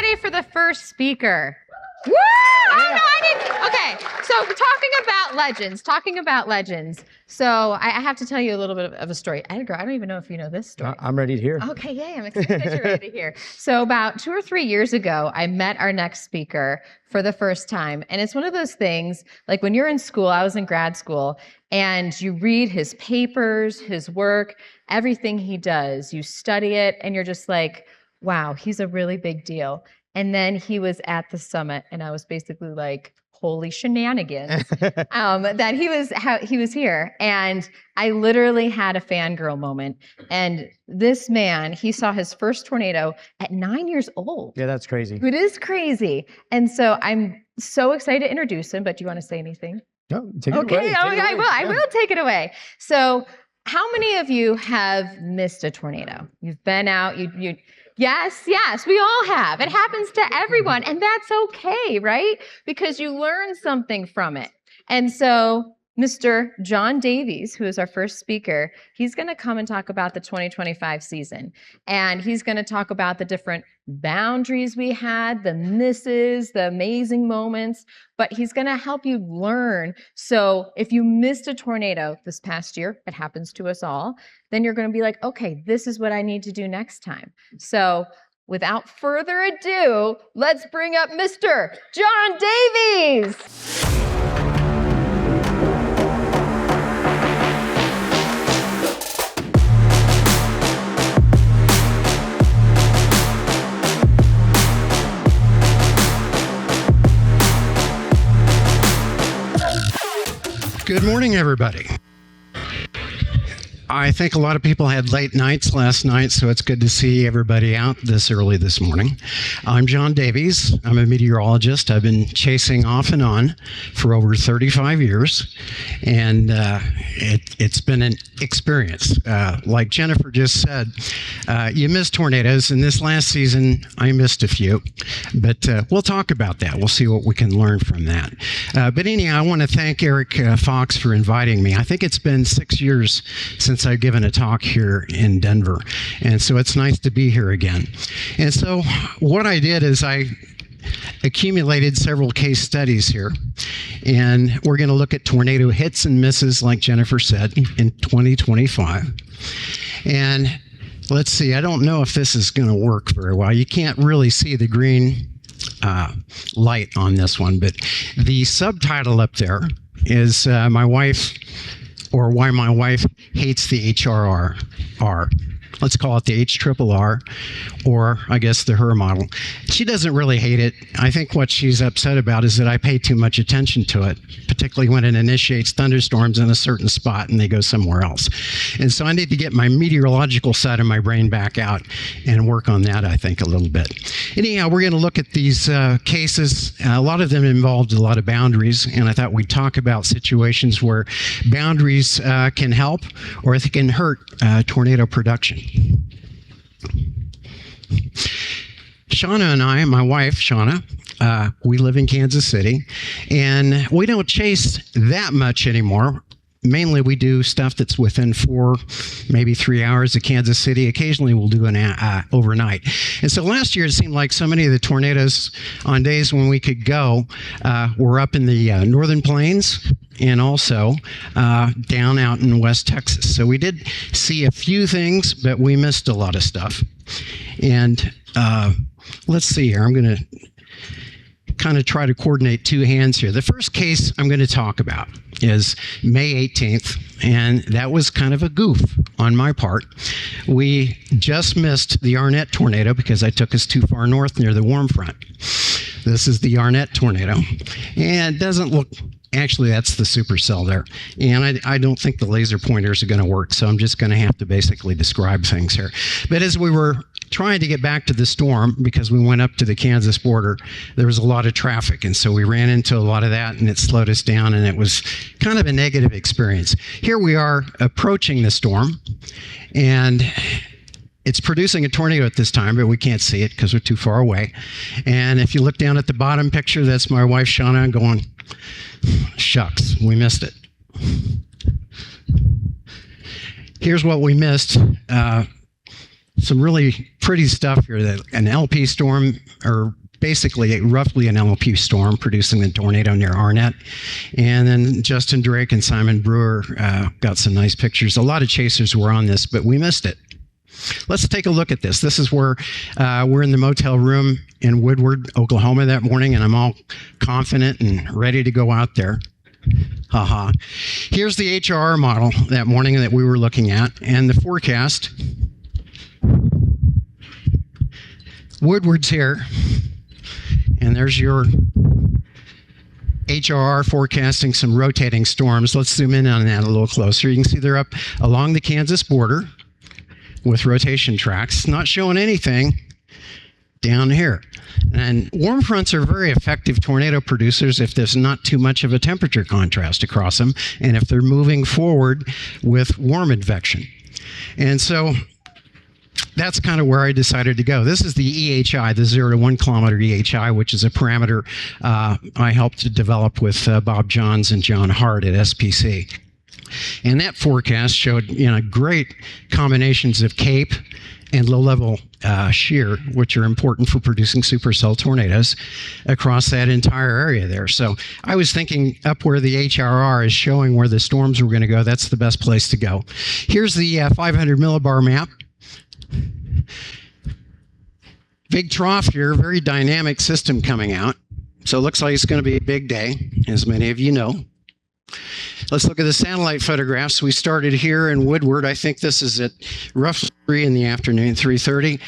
ready for the first speaker? Woo! I didn't. Okay, so talking about legends. So I have to tell you a little bit of a story. Edgar, I don't even know if you know this story. I'm ready to hear. Okay, yay, I'm excited that you're ready to hear. So about 2 or 3 years ago, I met our next speaker for the first time. And it's one of those things, like when you're in school, I was in grad school, and you read his papers, his work, everything he does, you study it, and you're just like, wow, he's a really big deal. And then he was at the summit, and I was basically like, holy shenanigans, that he was here. And I literally had a fangirl moment. And this man, he saw his first tornado at 9 years old. Yeah, that's crazy. It is crazy. And so I'm so excited to introduce him, but do you want to say anything? No, take it away. Okay, I will take it away. So how many of you have missed a tornado? You've been out, Yes, we all have. It happens to everyone, and that's okay, right? Because you learn something from it. And so Mr. John Davies, who is our first speaker, he's going to come and talk about the 2025 season. And he's going to talk about the different boundaries we had, the misses, the amazing moments, but he's going to help you learn. So if you missed a tornado this past year, it happens to us all, then you're going to be like, okay, this is what I need to do next time. So without further ado, let's bring up Mr. John Davies. Good morning, everybody. I think a lot of people had late nights last night, so it's good to see everybody out this early this morning. I'm John Davies. I'm a meteorologist. I've been chasing off and on for over 35 years, and it's been an experience. Like Jennifer just said, you miss tornadoes, and this last season I missed a few, but we'll talk about that. We'll see what we can learn from that. But anyhow, I want to thank Eric Fox for inviting me. I think it's been 6 years since I've given a talk here in Denver, and so it's nice to be here again. And so what I did is I accumulated several case studies here, and we're going to look at tornado hits and misses, like Jennifer said, in 2025. And let's see, I don't know if this is going to work very well. You can't really see the green light on this one, but the subtitle up there is my wife, or why my wife hates the HRRR. Let's call it the HRRR, or I guess the HRRR model. She doesn't really hate it. I think what she's upset about is that I pay too much attention to it, particularly when it initiates thunderstorms in a certain spot and they go somewhere else. And so I need to get my meteorological side of my brain back out and work on that, I think, a little bit. Anyhow, we're going to look at these cases. A lot of them involved a lot of boundaries, and I thought we'd talk about situations where boundaries can help or they can hurt tornado production. Shauna and I, my wife, Shauna, we live in Kansas City, and we don't chase that much anymore. Mainly we do stuff that's within 4, maybe 3 hours of Kansas City. Occasionally we'll do an overnight. And so last year it seemed like so many of the tornadoes on days when we could go were up in the northern plains and also down out in West Texas. So we did see a few things, but we missed a lot of stuff. And let's see here. I'm going to kind of try to coordinate two hands here. The first case I'm going to talk about is May 18th, and that was kind of a goof on my part. We just missed the Arnett tornado because I took us too far north near the warm front. This is the Arnett tornado, and it doesn't look, actually that's the supercell there, and I don't think the laser pointers are going to work, so I'm just going to have to basically describe things here. But as we were trying to get back to the storm, because we went up to the Kansas border, there was a lot of traffic, and so we ran into a lot of that, and it slowed us down, and it was kind of a negative experience. Here we are approaching the storm, and it's producing a tornado at this time, but we can't see it because we're too far away. And if you look down at the bottom picture, that's my wife Shauna going, shucks, we missed it. Here's what we missed. some really pretty stuff here. That an LP storm, or basically roughly an LP storm, producing the tornado near Arnett. And then Justin Drake and Simon Brewer got some nice pictures. A lot of chasers were on this, but we missed it. Let's take a look at this. This is where we're in the motel room in Woodward, Oklahoma that morning, and I'm all confident and ready to go out there. Haha. Here's the HRRR model that morning that we were looking at, and the forecast. Woodward's here, and there's your HRRR forecasting some rotating storms. Let's zoom in on that a little closer. You can see they're up along the Kansas border with rotation tracks, not showing anything down here. And warm fronts are very effective tornado producers if there's not too much of a temperature contrast across them, and if they're moving forward with warm advection. And so that's kind of where I decided to go. This is the EHI, the 0 to 1 kilometer EHI, which is a parameter I helped to develop with Bob Johns and John Hart at SPC. And that forecast showed, great combinations of CAPE and low-level shear, which are important for producing supercell tornadoes across that entire area there. So I was thinking up where the HRRR is showing where the storms were going to go, that's the best place to go. Here's the 500 millibar map. Big trough here, very dynamic system coming out. So it looks like it's going to be a big day, as many of you know. Let's look at the satellite photographs. We started here in Woodward. I think this is at roughly 3 in the afternoon, 3:30.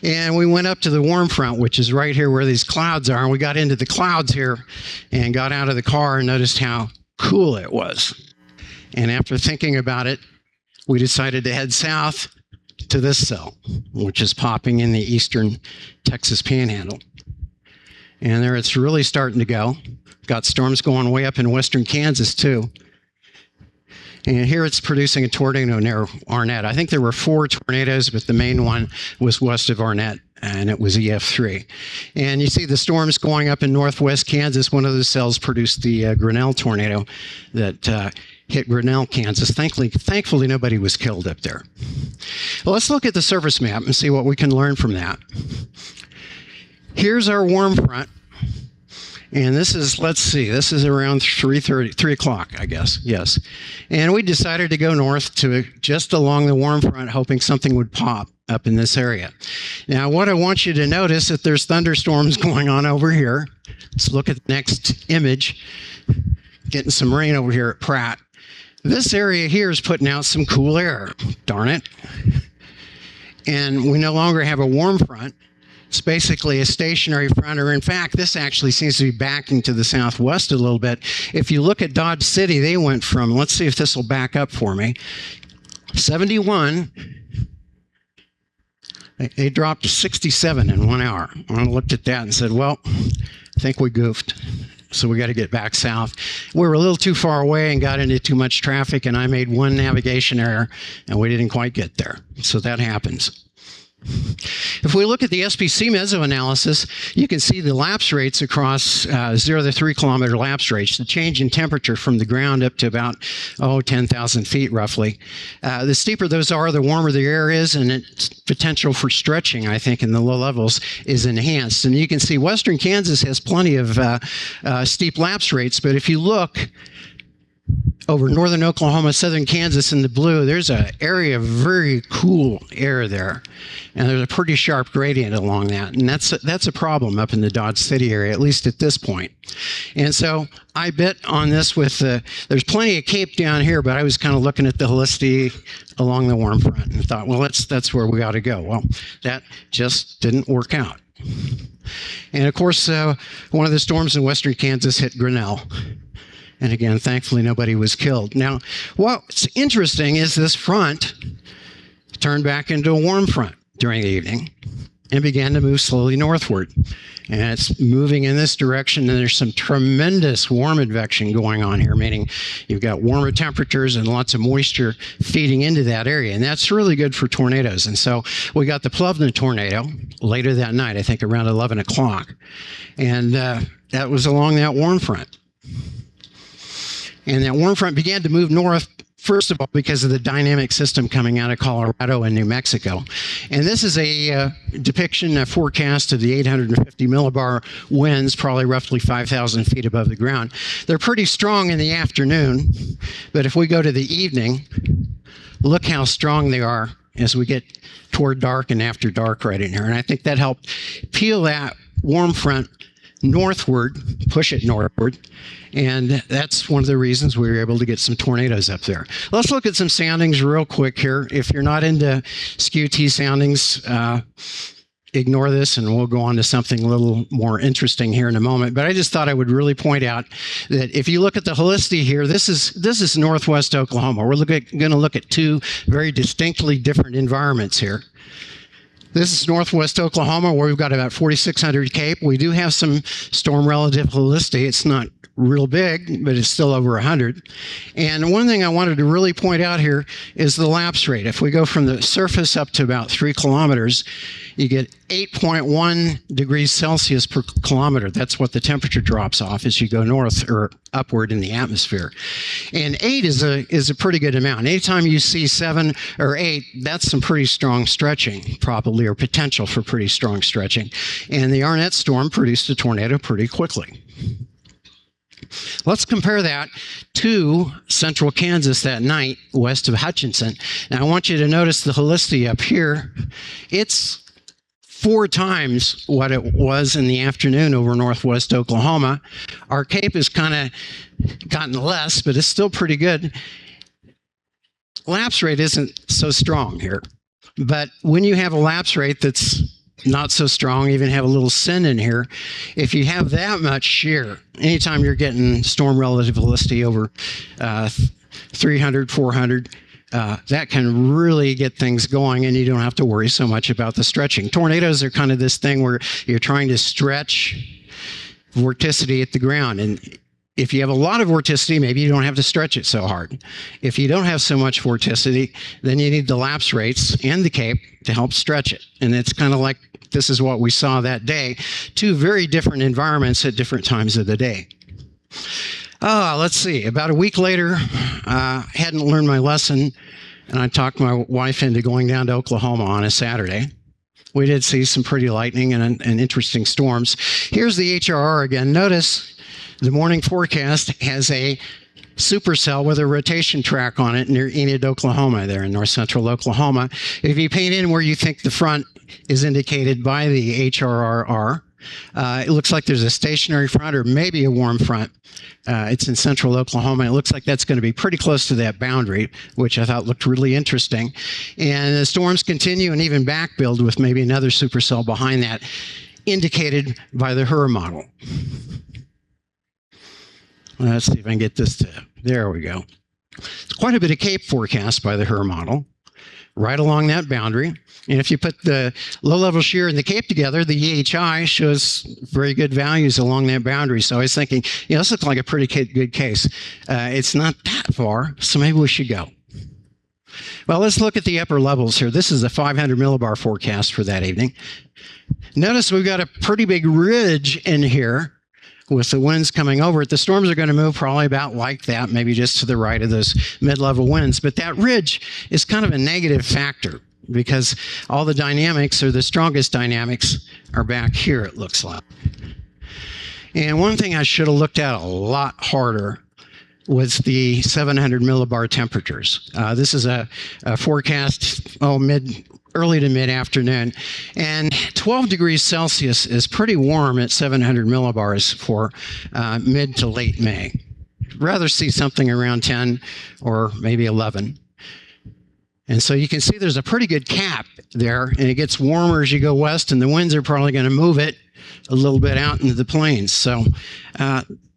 And we went up to the warm front, which is right here where these clouds are. And we got into the clouds here and got out of the car and noticed how cool it was. And after thinking about it, we decided to head south to this cell, which is popping in the eastern Texas panhandle. And there it's really starting to go. Got storms going way up in western Kansas too. And here it's producing a tornado near Arnett. I think there were 4 tornadoes, but the main one was west of Arnett, and it was EF3. And you see the storms going up in northwest Kansas. One of the cells produced the Grinnell tornado that hit Grinnell, Kansas. Thankfully, nobody was killed up there. Well, let's look at the surface map and see what we can learn from that. Here's our warm front. And this is, let's see, this is around 3 o'clock, I guess, yes. And we decided to go north to just along the warm front, hoping something would pop up in this area. Now, what I want you to notice that there's thunderstorms going on over here. Let's look at the next image. Getting some rain over here at Pratt. This area here is putting out some cool air, darn it. And we no longer have a warm front. It's basically a stationary front, or in fact, this actually seems to be backing to the southwest a little bit. If you look at Dodge City, they went from, let's see if this will back up for me, 71, they dropped to 67 in 1 hour. I looked at that and said, well, I think we goofed. So we got to get back south. We were a little too far away and got into too much traffic, and I made one navigation error, and we didn't quite get there. So that happens. If we look at the SPC mesoanalysis, you can see the lapse rates across 0 to 3 kilometer lapse rates, the change in temperature from the ground up to about, 10,000 feet roughly. The steeper those are, the warmer the air is, and its potential for stretching, I think, in the low levels is enhanced. And you can see western Kansas has plenty of steep lapse rates, but if you look over northern Oklahoma, southern Kansas in the blue, there's an area of very cool air there. And there's a pretty sharp gradient along that. And that's a problem up in the Dodge City area, at least at this point. And so I bet on this with, there's plenty of CAPE down here, but I was kind of looking at the helicity along the warm front and thought, well, that's where we ought to go. Well, that just didn't work out. And of course, one of the storms in western Kansas hit Grinnell. And again, thankfully, nobody was killed. Now, what's interesting is this front turned back into a warm front during the evening and began to move slowly northward. And it's moving in this direction, and there's some tremendous warm advection going on here, meaning you've got warmer temperatures and lots of moisture feeding into that area. And that's really good for tornadoes. And so we got the Plevna tornado later that night, I think around 11 o'clock. And that was along that warm front. And that warm front began to move north First of all, because of the dynamic system coming out of Colorado and New Mexico. And this is a depiction, a forecast of the 850 millibar winds, probably roughly 5,000 feet above the ground. They're pretty strong in the afternoon, but if we go to the evening, look how strong they are as we get toward dark and after dark right in here. And I think that helped peel that warm front northward, push it northward, and that's one of the reasons we were able to get some tornadoes up there. Let's look at some soundings real quick here. If you're not into skew-T soundings, ignore this and we'll go on to something a little more interesting here in a moment. But I just thought I would really point out that if you look at the helicity here, this is northwest Oklahoma. We're going to look at two very distinctly different environments here. This is northwest Oklahoma, where we've got about 4,600 Cape. We do have some storm relative helicity. It's not real big, but it's still over 100. And one thing I wanted to really point out here is the lapse rate. If we go from the surface up to about 3 kilometers, you get 8.1 degrees Celsius per kilometer. That's what the temperature drops off as you go north or upward in the atmosphere. And 8 is a pretty good amount. Anytime you see 7 or 8, that's some pretty strong stretching, probably, or potential for pretty strong stretching. And the Arnett storm produced a tornado pretty quickly. Let's compare that to central Kansas that night west of Hutchinson. Now I want you to notice the helicity up here. It's 4 times what it was in the afternoon over northwest Oklahoma. Our Cape has kind of gotten less, but it's still pretty good. Lapse rate isn't so strong here. But when you have a lapse rate that's not so strong, even have a little sin in here, if you have that much shear, anytime you're getting storm relative helicity over 300, 400, that can really get things going, and you don't have to worry so much about the stretching. Tornadoes are kind of this thing where you're trying to stretch vorticity at the ground, and if you have a lot of vorticity, maybe you don't have to stretch it so hard. If you don't have so much vorticity, then you need the lapse rates and the Cape to help stretch it. And it's kind of like this is what we saw that day. 2 very different environments at different times of the day. Let's see. About a week later, I hadn't learned my lesson, and I talked my wife into going down to Oklahoma on a Saturday. We did see some pretty lightning and interesting storms. Here's the HRRR again. Notice the morning forecast has a supercell with a rotation track on it near Enid, Oklahoma, there in north central Oklahoma. If you paint in where you think the front is indicated by the HRRR, it looks like there's a stationary front or maybe a warm front. It's in central Oklahoma. It looks like that's going to be pretty close to that boundary, which I thought looked really interesting. And the storms continue and even back build with maybe another supercell behind that, indicated by the HRRR model. Let's see if I can get this to, there we go. It's quite a bit of Cape forecast by the HRRR model, right along that boundary. And if you put the low-level shear and the Cape together, the EHI shows very good values along that boundary. So I was thinking, this looks like a pretty good case. It's not that far, so maybe we should go. Well, let's look at the upper levels here. This is a 500 millibar forecast for that evening. Notice we've got a pretty big ridge in here with the winds coming over it. The storms are going to move probably about like that, maybe just to the right of those mid-level winds. But that ridge is kind of a negative factor because all the dynamics, or the strongest dynamics, are back here, it looks like. And one thing I should have looked at a lot harder was the 700 millibar temperatures. This is a forecast, early to mid-afternoon, and 12 degrees Celsius is pretty warm at 700 millibars for mid to late May. Rather see something around 10 or maybe 11. And so you can see there's a pretty good cap there, and it gets warmer as you go west, and the winds are probably going to move it a little bit out into the plains. So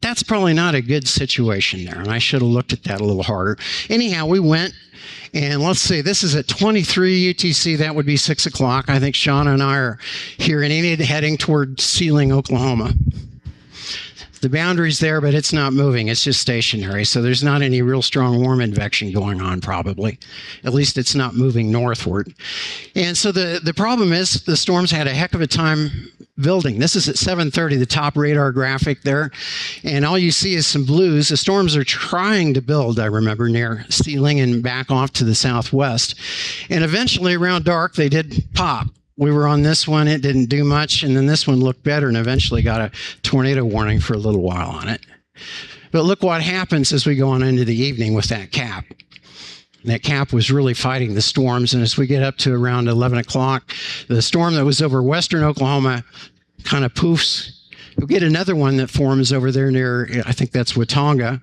that's probably not a good situation there, and I should have looked at that a little harder. Anyhow, we went, and let's see, this is at 23 UTC. That would be 6 o'clock. I think Sean and I are here in Enid heading toward Sealing, Oklahoma. The boundary's there, but it's not moving. It's just stationary. So there's not any real strong warm advection going on, probably. At least it's not moving northward. And so the problem is the storm's had a heck of a time building. This is at 7:30, the top radar graphic there. And all you see is some blues. The storms are trying to build, I remember, near Sealing and back off to the southwest. And eventually around dark, they did pop. We were on this one, it didn't do much, and then this one looked better and eventually got a tornado warning for a little while on it. But look what happens as we go on into the evening with that cap. That cap was really fighting the storms, and as we get up to around 11 o'clock, the storm that was over western Oklahoma kind of poofs. We'll get another one that forms over there near, I think that's Watonga.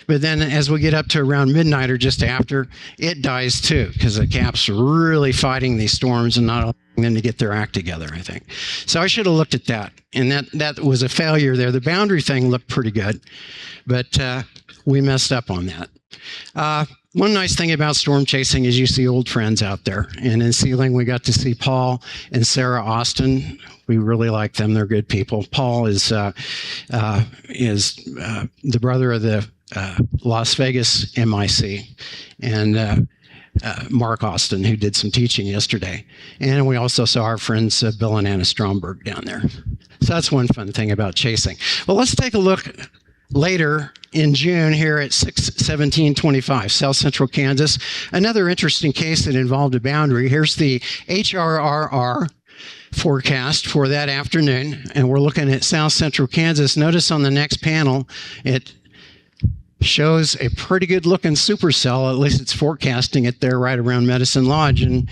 But then as we get up to around midnight or just after, it dies too, because the cap's really fighting these storms and not allowing them to get their act together, I think. So I should have looked at that. And that was a failure there. The boundary thing looked pretty good, but we messed up on that. One nice thing about storm chasing is you see old friends out there. And in Sealing, we got to see Paul and Sarah Austin. We really like them. They're good people. Paul is the brother of the Las Vegas MIC, and Mark Austin, who did some teaching yesterday. And we also saw our friends Bill and Anna Stromberg down there. So that's one fun thing about chasing. Well, let's take a look later in June here at 6/17/25, South Central Kansas. Another interesting case that involved a boundary. Here's the HRRR forecast for that afternoon, and we're looking at South Central Kansas. Notice on the next panel, it shows a pretty good looking supercell. At least it's forecasting it there right around Medicine Lodge, and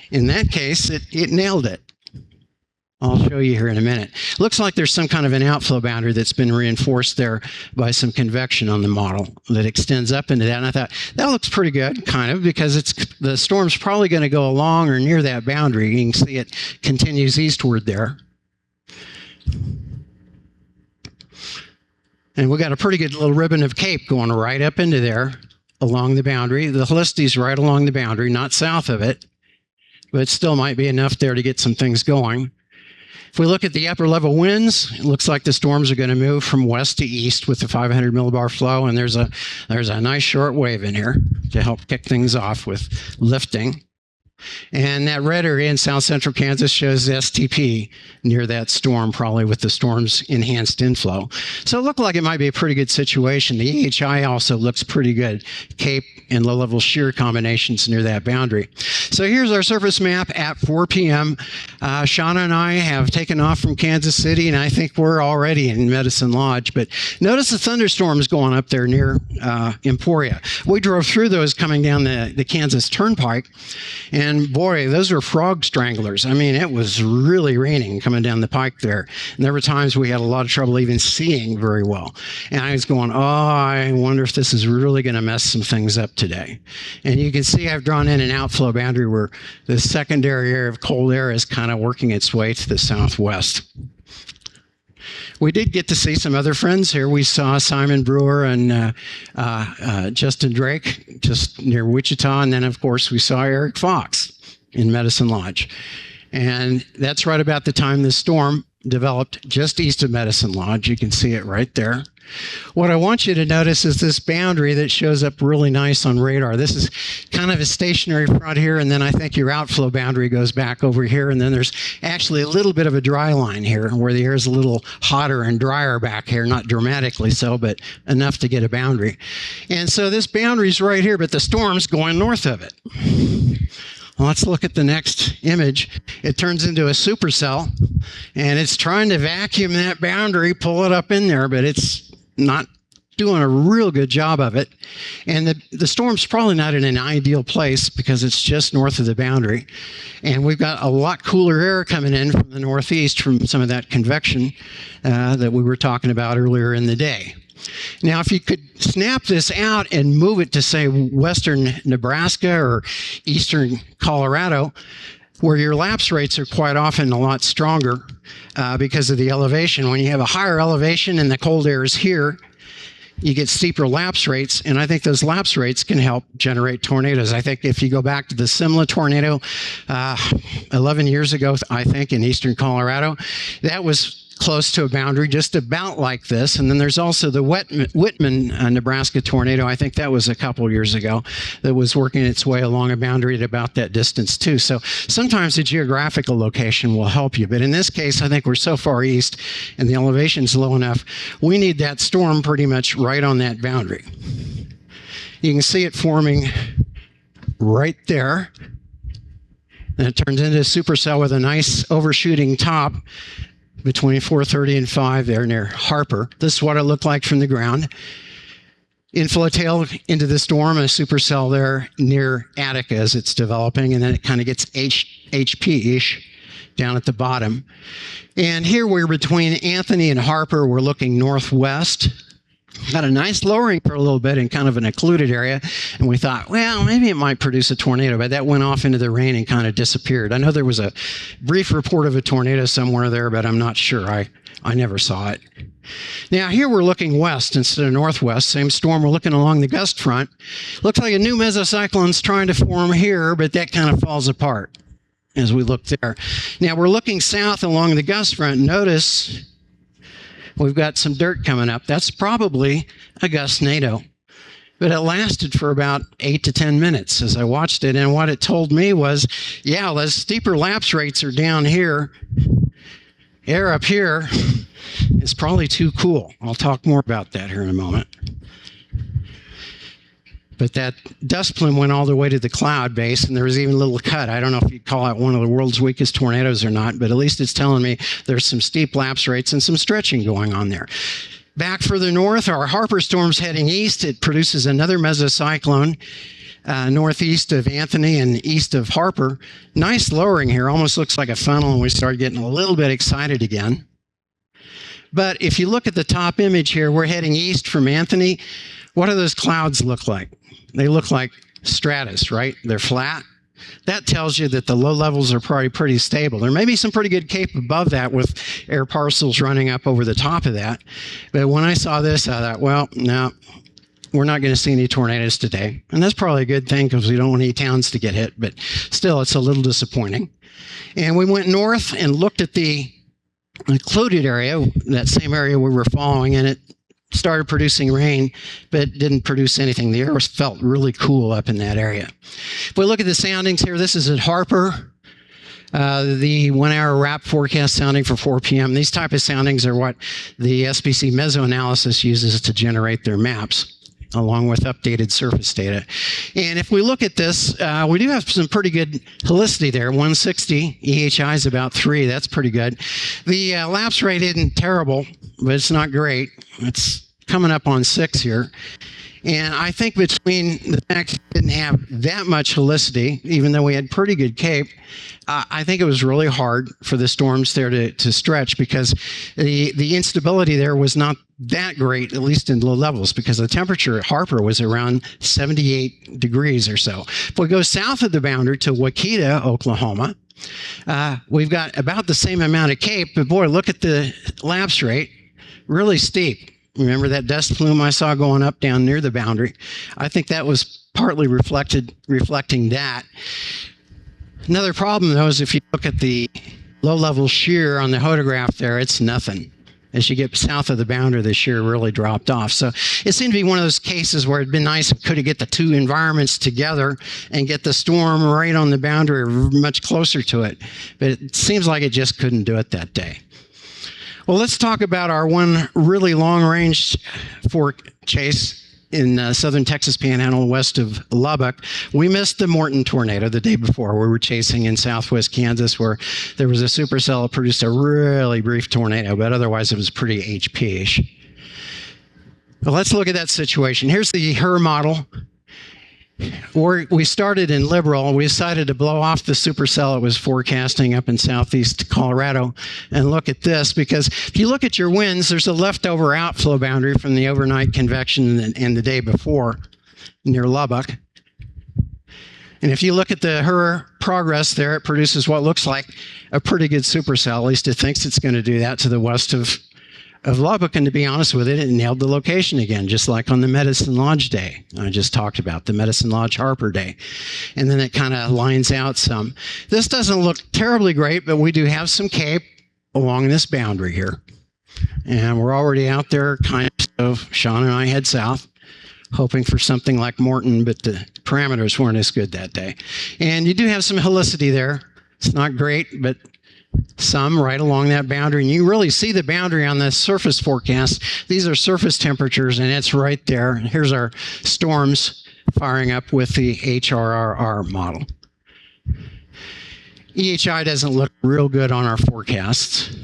in that case, it nailed it. I'll show you here in a minute. Looks like there's some kind of an outflow boundary that's been reinforced there by some convection on the model that extends up into that. And I thought, that looks pretty good, kind of, because the storm's probably going to go along or near that boundary. You can see it continues eastward there. And we got a pretty good little ribbon of Cape going right up into there along the boundary. The Helisti's right along the boundary, not south of it, but it still might be enough there to get some things going. If we look at the upper level winds, it looks like the storms are going to move from west to east with the 500 millibar flow, and there's a nice short wave in here to help kick things off with lifting. And that red area in South Central Kansas shows the STP near that storm, probably with the storm's enhanced inflow. So it looked like it might be a pretty good situation. The EHI also looks pretty good. Cape and low-level shear combinations near that boundary. So here's our surface map at 4 p.m. Shauna and I have taken off from Kansas City, and I think we're already in Medicine Lodge. But notice the thunderstorms going up there near Emporia. We drove through those coming down the Kansas Turnpike, and boy, those were frog stranglers. I mean, it was really raining coming down the pike there. And there were times we had a lot of trouble even seeing very well. And I was going, oh, I wonder if this is really going to mess some things up today. And you can see I've drawn in an outflow boundary where the secondary area of cold air is kind of working its way to the southwest. We did get to see some other friends here. We saw Simon Brewer and Justin Drake just near Wichita. And then, of course, we saw Eric Fox in Medicine Lodge. And that's right about the time the storm developed just east of Medicine Lodge. You can see it right there. What I want you to notice is this boundary that shows up really nice on radar. This is kind of a stationary front here, and then I think your outflow boundary goes back over here, and then there's actually a little bit of a dry line here where the air is a little hotter and drier back here, not dramatically so, but enough to get a boundary. And so this boundary's right here, but the storm's going north of it. Well, let's look at the next image. It turns into a supercell, and it's trying to vacuum that boundary, pull it up in there, but it's not doing a real good job of it. And the storm's probably not in an ideal place because it's just north of the boundary. And we've got a lot cooler air coming in from the northeast from some of that convection that we were talking about earlier in the day. Now, if you could snap this out and move it to, say, western Nebraska or eastern Colorado, where your lapse rates are quite often a lot stronger because of the elevation. When you have a higher elevation and the cold air is here, you get steeper lapse rates, and I think those lapse rates can help generate tornadoes. I think if you go back to the Simla tornado 11 years ago, I think, in eastern Colorado, that was close to a boundary, just about like this. And then there's also the Whitman, Nebraska tornado. I think that was a couple years ago that was working its way along a boundary at about that distance too. So sometimes the geographical location will help you. But in this case, I think we're so far east and the elevation's low enough, we need that storm pretty much right on that boundary. You can see it forming right there. And it turns into a supercell with a nice overshooting top between 4:30 and 5 there near Harper. This is what it looked like from the ground. Inflow tail into the storm, and a supercell there near Attica as it's developing, and then it kind of gets HP-ish down at the bottom. And here we're between Anthony and Harper. We're looking northwest. Got a nice lowering for a little bit in kind of an occluded area, and we thought, well, maybe it might produce a tornado, but that went off into the rain and kind of disappeared. I know there was a brief report of a tornado somewhere there, but I'm not sure. I never saw it. Now here we're looking west instead of northwest. Same storm, we're looking along the gust front. Looks like a new mesocyclone's trying to form here, but that kind of falls apart as we look there. Now we're looking south along the gust front. Notice we've got some dirt coming up. That's probably a gustnado. But it lasted for about 8 to 10 minutes as I watched it. And what it told me was, yeah, those steeper lapse rates are down here. Air up here is probably too cool. I'll talk more about that here in a moment. But that dust plume went all the way to the cloud base, and there was even a little cut. I don't know if you'd call it one of the world's weakest tornadoes or not, but at least it's telling me there's some steep lapse rates and some stretching going on there. Back further north, our Harper storm's heading east. It produces another mesocyclone northeast of Anthony and east of Harper. Nice lowering here, almost looks like a funnel, and we start getting a little bit excited again. But if you look at the top image here, we're heading east from Anthony. What do those clouds look like? They look like stratus, right? They're flat. That tells you that the low levels are probably pretty stable. There may be some pretty good cape above that with air parcels running up over the top of that. But when I saw this, I thought, well, no, we're not going to see any tornadoes today. And that's probably a good thing because we don't want any towns to get hit. But still, it's a little disappointing. And we went north and looked at the occluded area, that same area we were following, and it started producing rain, but didn't produce anything. The air felt really cool up in that area. If we look at the soundings here, this is at Harper, the 1 hour WRAP forecast sounding for 4 p.m. These type of soundings are what the SPC mesoanalysis uses to generate their maps, along with updated surface data. And if we look at this, we do have some pretty good helicity there. 160, EHI is about 3. That's pretty good. The lapse rate isn't terrible, but it's not great. It's coming up on 6 here. And I think between the fact we didn't have that much helicity, even though we had pretty good cape, I think it was really hard for the storms there to stretch because the instability there was not that great, at least in low levels, because the temperature at Harper was around 78 degrees or so. If we go south of the boundary to Waukeeta, Oklahoma, we've got about the same amount of cape, but boy, look at the lapse rate, really steep. Remember that dust plume I saw going up down near the boundary? I think that was partly reflecting that. Another problem, though, is if you look at the low-level shear on the photograph there, it's nothing. As you get south of the boundary, the shear really dropped off. So it seemed to be one of those cases where it'd been nice if could have get the two environments together and get the storm right on the boundary or much closer to it. But it seems like it just couldn't do it that day. Well, let's talk about our one really long-range fork chase in southern Texas Panhandle west of Lubbock. We missed the Morton tornado the day before. We were chasing in southwest Kansas where there was a supercell that produced a really brief tornado, but otherwise it was pretty HP-ish. But let's look at that situation. Here's the HRRR model. We started in Liberal. We decided to blow off the supercell it was forecasting up in southeast Colorado and look at this, because if you look at your winds, there's a leftover outflow boundary from the overnight convection and the day before near Lubbock. And if you look at the HRRR progress there, it produces what looks like a pretty good supercell. At least it thinks it's going to do that to the west of Lubbock, and to be honest with it, it nailed the location again, just like on the Medicine Lodge day I just talked about, the Medicine Lodge Harper day. And then it kind of lines out some. This doesn't look terribly great, but we do have some cape. along this boundary here. And we're already out there, kind of, so Sean and I head south, hoping for something like Morton, but the parameters weren't as good that day. And you do have some helicity there. It's not great, but some right along that boundary. And you really see the boundary on the surface forecast. These are surface temperatures, and it's right there. Here's our storms firing up with the HRRR model. EHI doesn't look real good on our forecasts.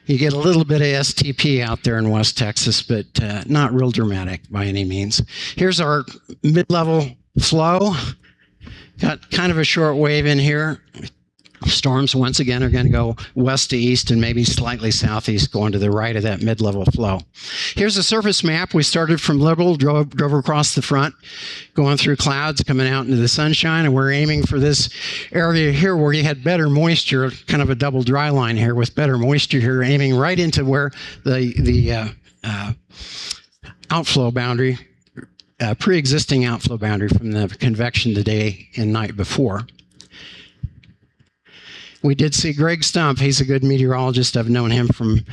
You get a little bit of STP out there in West Texas, but not real dramatic by any means. Here's our mid-level flow. Got kind of a short wave in here. Storms, once again, are going to go west to east and maybe slightly southeast, going to the right of that mid-level flow. Here's a surface map. We started from Liberal, drove across the front, going through clouds, coming out into the sunshine, and we're aiming for this area here where you had better moisture, kind of a double dry line here with better moisture here, aiming right into where the outflow boundary, pre-existing outflow boundary from the convection the day and night before. We did see Greg Stump. He's a good meteorologist. I've known him from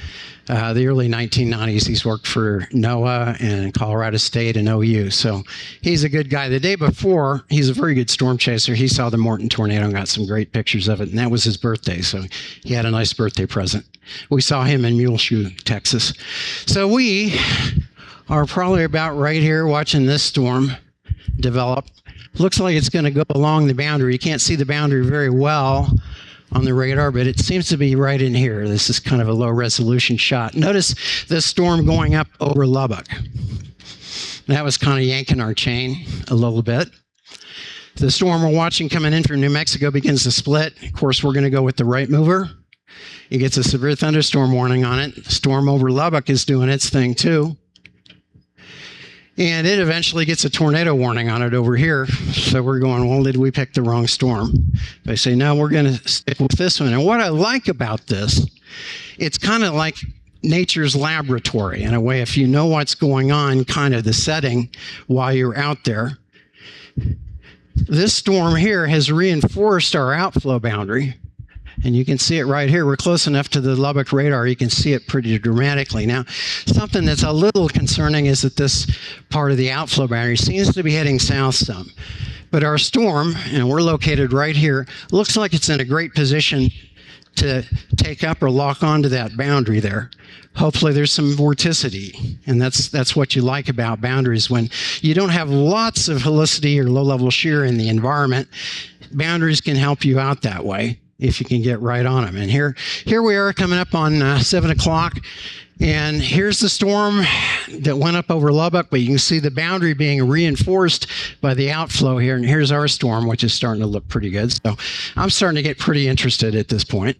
the early 1990s. He's worked for NOAA and Colorado State and OU. So he's a good guy. The day before, he's a very good storm chaser. He saw the Morton tornado and got some great pictures of it. And that was his birthday. So he had a nice birthday present. We saw him in Muleshoe, Texas. So we are probably about right here watching this storm develop. Looks like it's going to go along the boundary. You can't see the boundary very well on the radar, but it seems to be right in here. This is kind of a low resolution shot. Notice the storm going up over Lubbock. That was kind of yanking our chain a little bit. The storm we're watching coming in from New Mexico begins to split. Of course, we're going to go with the right mover. It gets a severe thunderstorm warning on it. The storm over Lubbock is doing its thing too. And it eventually gets a tornado warning on it over here. So we're going, well, did we pick the wrong storm? They say, no, we're going to stick with this one. And what I like about this, it's kind of like nature's laboratory in a way. If you know what's going on, kind of the setting while you're out there. This storm here has reinforced our outflow boundary. And you can see it right here. We're close enough to the Lubbock radar, you can see it pretty dramatically. Now, something that's a little concerning is that this part of the outflow boundary seems to be heading south some. But our storm, and we're located right here, looks like it's in a great position to take up or lock onto that boundary there. Hopefully there's some vorticity, and that's what you like about boundaries. When you don't have lots of helicity or low-level shear in the environment, boundaries can help you out that way if you can get right on them. And here we are coming up on 7 o'clock, and here's the storm that went up over Lubbock, but you can see the boundary being reinforced by the outflow here, and here's our storm, which is starting to look pretty good. So I'm starting to get pretty interested at this point.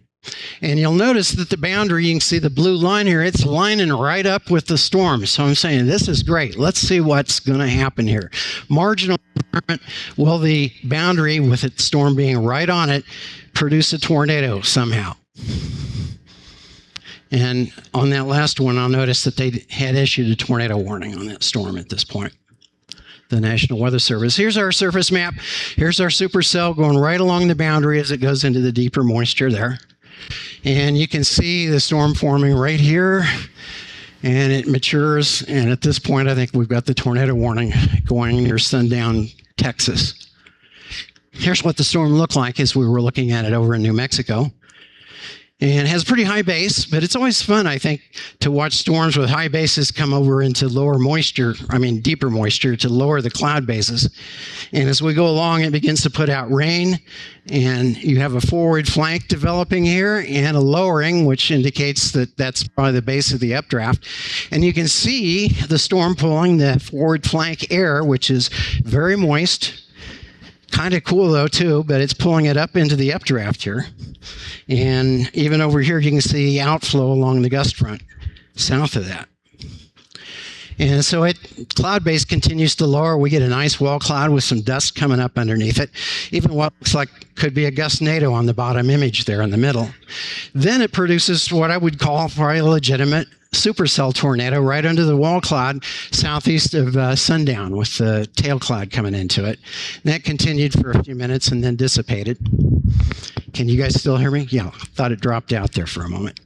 And you'll notice that the boundary, you can see the blue line here, it's lining right up with the storm. So I'm saying this is great. Let's see what's going to happen here. Marginal environment, will the boundary with its storm being right on it produce a tornado somehow? And on that last one, I'll notice that they had issued a tornado warning on that storm at this point, the National Weather Service. Here's our surface map. Here's our supercell going right along the boundary as it goes into the deeper moisture there. And you can see the storm forming right here, and it matures. And at this point, I think we've got the tornado warning going near sundown, Texas. Here's what the storm looked like as we were looking at it over in New Mexico. And it has a pretty high base, but it's always fun, I think, to watch storms with high bases come over into deeper moisture to lower the cloud bases. And as we go along, it begins to put out rain, and you have a forward flank developing here and a lowering, which indicates that that's probably the base of the updraft. And you can see the storm pulling the forward flank air, which is very moist. Kind of cool though too, but it's pulling it up into the updraft here. And even over here you can see outflow along the gust front south of that. And so cloud base continues to lower. We get a nice wall cloud with some dust coming up underneath it. Even what looks like could be a gustnado on the bottom image there in the middle. Then it produces what I would call probably a legitimate supercell tornado right under the wall cloud southeast of sundown with the tail cloud coming into it. And that continued for a few minutes and then dissipated. Can you guys still hear me? Yeah, thought it dropped out there for a moment.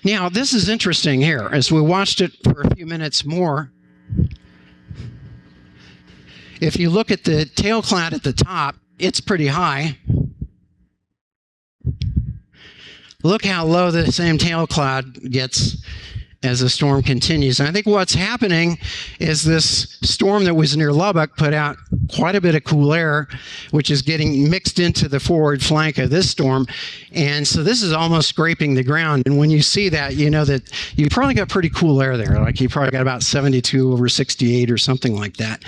Now, this is interesting here. As we watched it for a few minutes more, if you look at the tail cloud at the top, it's pretty high. Look how low the same tail cloud gets as the storm continues. And I think what's happening is this storm that was near Lubbock put out quite a bit of cool air, which is getting mixed into the forward flank of this storm. And so this is almost scraping the ground. And when you see that, you know that you probably got pretty cool air there. Like you probably got about 72 over 68 or something like that.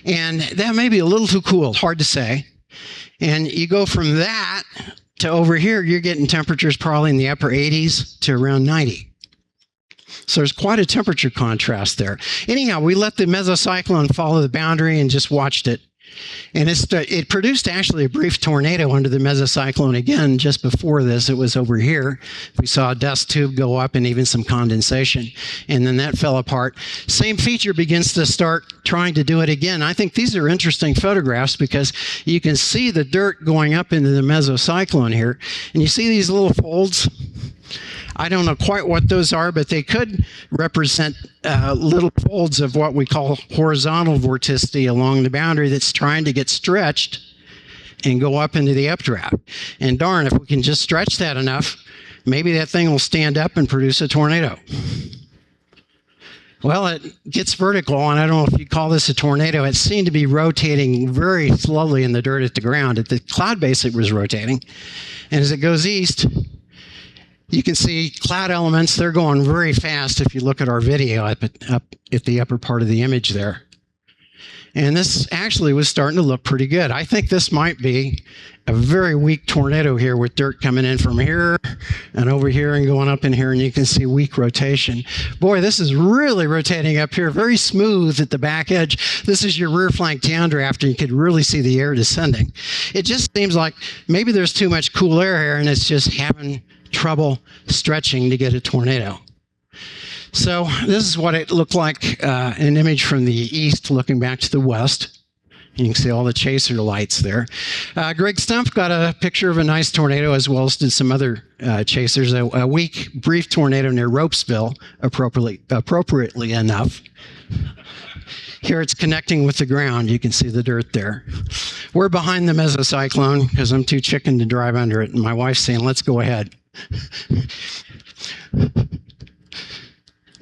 And that may be a little too cool, hard to say. And you go from that to over here, you're getting temperatures probably in the upper 80s to around 90. So there's quite a temperature contrast there. Anyhow, we let the mesocyclone follow the boundary and just watched it. And it produced actually a brief tornado under the mesocyclone again just before this. It was over here. We saw a dust tube go up and even some condensation. And then that fell apart. Same feature begins to start trying to do it again. I think these are interesting photographs because you can see the dirt going up into the mesocyclone here. And you see these little folds. I don't know quite what those are, but they could represent little folds of what we call horizontal vorticity along the boundary that's trying to get stretched and go up into the updraft. And darn, if we can just stretch that enough, maybe that thing will stand up and produce a tornado. Well, it gets vertical, and I don't know if you call this a tornado. It seemed to be rotating very slowly in the dirt at the ground. At the cloud base, it was rotating. And as it goes east, you can see cloud elements. They're going very fast if you look at our video up at the upper part of the image there. And this actually was starting to look pretty good. I think this might be a very weak tornado here with dirt coming in from here and over here and going up in here, and you can see weak rotation. Boy, this is really rotating up here, very smooth at the back edge. This is your rear flank downdraft, and you could really see the air descending. It just seems like maybe there's too much cool air here, and it's just having trouble stretching to get a tornado. So this is what it looked like, an image from the east looking back to the west. You can see all the chaser lights there. Greg Stumpf got a picture of a nice tornado, as well as did some other chasers. A weak, brief tornado near Ropesville, appropriately enough. Here it's connecting with the ground. You can see the dirt there. We're behind the mesocyclone because I'm too chicken to drive under it, and my wife's saying, let's go ahead.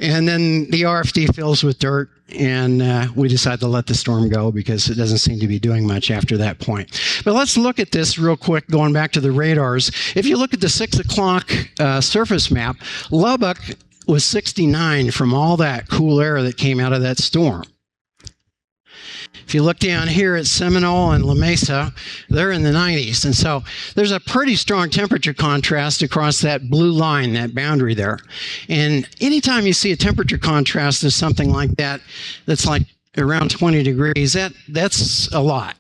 And then the RFD fills with dirt, and we decide to let the storm go because it doesn't seem to be doing much after that point. But let's look at this real quick, going back to the radars. If you look at the 6 o'clock surface map, Lubbock was 69 from all that cool air that came out of that storm. If you look down here at Seminole and La Mesa, they're in the 90s. And so there's a pretty strong temperature contrast across that blue line, that boundary there. And anytime you see a temperature contrast of something like that, that's like around 20 degrees, that's a lot.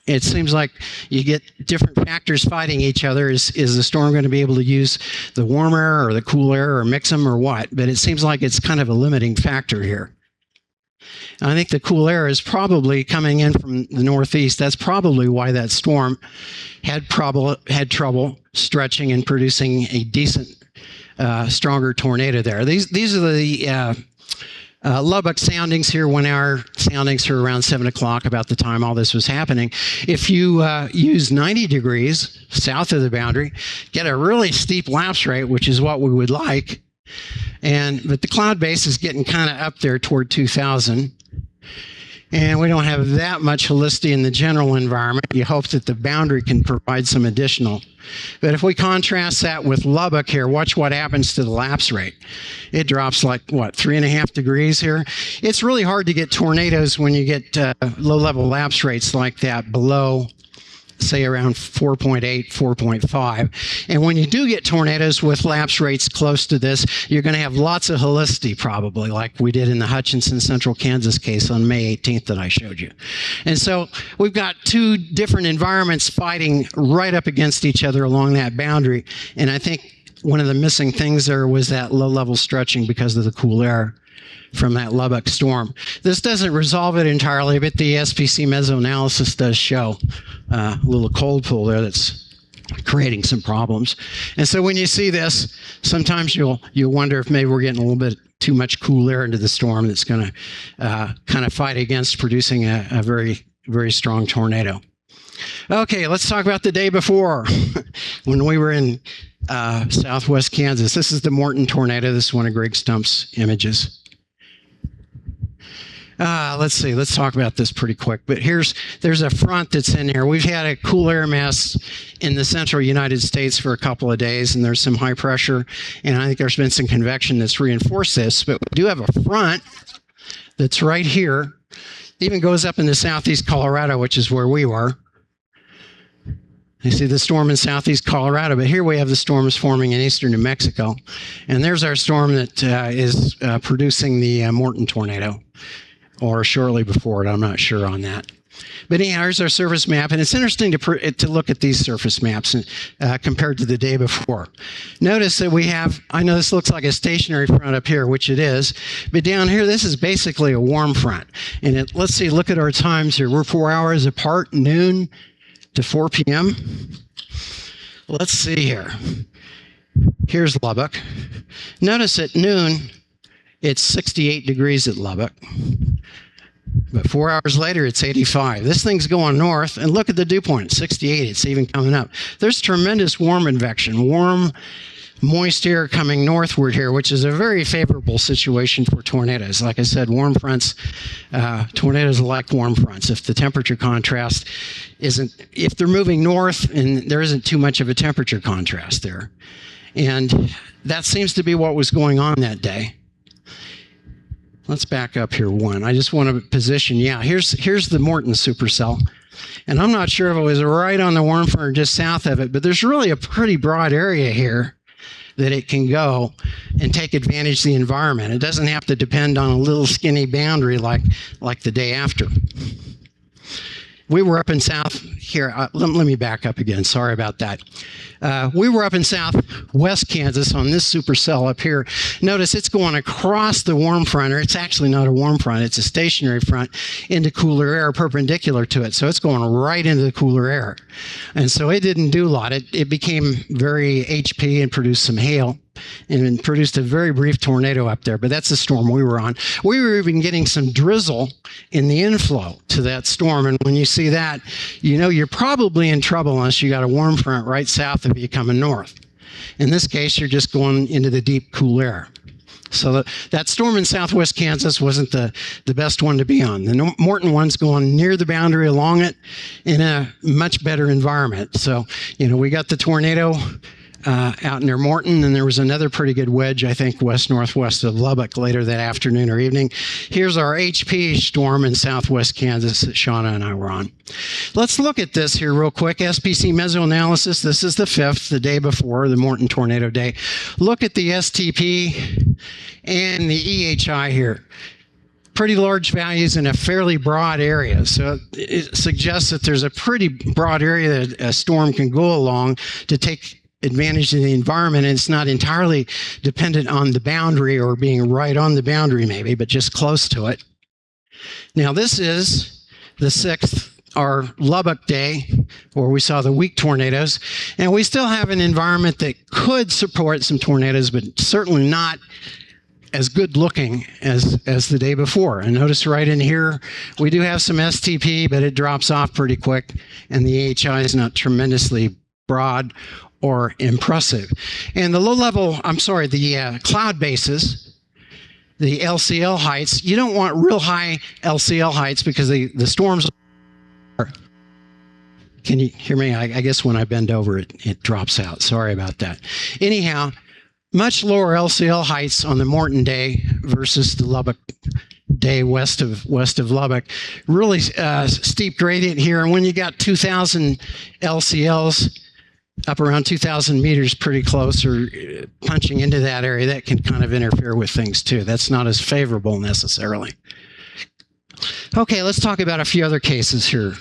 It seems like you get different factors fighting each other. Is the storm going to be able to use the warm air or the cool air or mix them or what? But it seems like it's kind of a limiting factor here. I think the cool air is probably coming in from the northeast. That's probably why that storm had trouble stretching and producing a decent, stronger tornado there. These are the Lubbock soundings here, 1 hour soundings for around 7 o'clock, about the time all this was happening. If you use 90 degrees south of the boundary, get a really steep lapse rate, which is what we would like. But the cloud base is getting kind of up there toward 2,000. And we don't have that much helicity in the general environment. You hope that the boundary can provide some additional. But if we contrast that with Lubbock here, watch what happens to the lapse rate. It drops like, what, 3.5 degrees here? It's really hard to get tornadoes when you get low-level lapse rates like that below, say, around 4.8, 4.5. And when you do get tornadoes with lapse rates close to this, you're going to have lots of helicity probably, like we did in the Hutchinson, Central Kansas case on May 18th that I showed you. And so we've got two different environments fighting right up against each other along that boundary. And I think one of the missing things there was that low-level stretching because of the cool air from that Lubbock storm. This doesn't resolve it entirely, but the SPC mesoanalysis does show a little cold pool there that's creating some problems. And so when you see this, sometimes you'll wonder if maybe we're getting a little bit too much cool air into the storm that's going to kind of fight against producing a very, very strong tornado. Okay, let's talk about the day before when we were in southwest Kansas. This is the Morton tornado. This is one of Greg Stump's images. Let's see. Let's talk about this pretty quick. But there's a front that's in here. We've had a cool air mass in the central United States for a couple of days, and there's some high pressure. And I think there's been some convection that's reinforced this. But we do have a front that's right here. It even goes up into southeast Colorado, which is where we were. You see the storm in southeast Colorado, but here we have the storms forming in eastern New Mexico. And there's our storm that is producing the Morton tornado, or shortly before it. I'm not sure on that. But anyhow, here's our surface map, and it's interesting to look at these surface maps compared to the day before. Notice that we have, I know this looks like a stationary front up here, which it is, but down here, this is basically a warm front. And let's see, look at our times here. We're 4 hours apart, noon to 4 p.m. Let's see here. Here's Lubbock. Notice at noon, it's 68 degrees at Lubbock. But 4 hours later, it's 85. This thing's going north, and look at the dew point, 68. It's even coming up. There's tremendous warm convection, warm, moist air coming northward here, which is a very favorable situation for tornadoes. Like I said, warm fronts, tornadoes like warm fronts. If the temperature contrast if they're moving north and there isn't too much of a temperature contrast there. And that seems to be what was going on that day. Let's back up here one. I just want to position, here's the Morton supercell. And I'm not sure if it was right on the warm front or just south of it, but there's really a pretty broad area here that it can go and take advantage of the environment. It doesn't have to depend on a little skinny boundary like the day after. We were up in south here. Let me back up again. Sorry about that. We were up in southwest Kansas on this supercell up here. Notice it's going across the warm front, or it's actually not a warm front. It's a stationary front into cooler air perpendicular to it. So it's going right into the cooler air. And so it didn't do a lot. It became very HP and produced some hail and produced a very brief tornado up there. But that's the storm we were on. We were even getting some drizzle in the inflow to that storm. And when you see that, you know you're probably in trouble unless you got a warm front right south of you coming north. In this case, you're just going into the deep, cool air. So that storm in southwest Kansas wasn't the best one to be on. The Morton one's going near the boundary along it in a much better environment. So, we got the tornado out near Morton, and there was another pretty good wedge, I think, west-northwest of Lubbock later that afternoon or evening. Here's our HP storm in southwest Kansas that Shauna and I were on. Let's look at this here real quick. SPC mesoanalysis. This is the 5th, the day before the Morton tornado day. Look at the STP and the EHI here. Pretty large values in a fairly broad area. So it suggests that there's a pretty broad area that a storm can go along to take advantage of the environment, and it's not entirely dependent on the boundary or being right on the boundary maybe, but just close to it. Now this is the 6th, our Lubbock day, where we saw the weak tornadoes, and we still have an environment that could support some tornadoes, but certainly not as good looking as the day before. And notice right in here, we do have some STP, but it drops off pretty quick, and the AHI is not tremendously broad or impressive. And the cloud bases, the LCL heights, you don't want real high LCL heights because the storms are, can you hear me? I guess when I bend over it drops out. Sorry about that. Anyhow, much lower LCL heights on the Morton day versus the Lubbock day west of Lubbock. Really steep gradient here. And when you got 2,000 LCLs, up around 2,000 meters, pretty close, or punching into that area, that can kind of interfere with things too. That's not as favorable necessarily. Okay, let's talk about a few other cases here.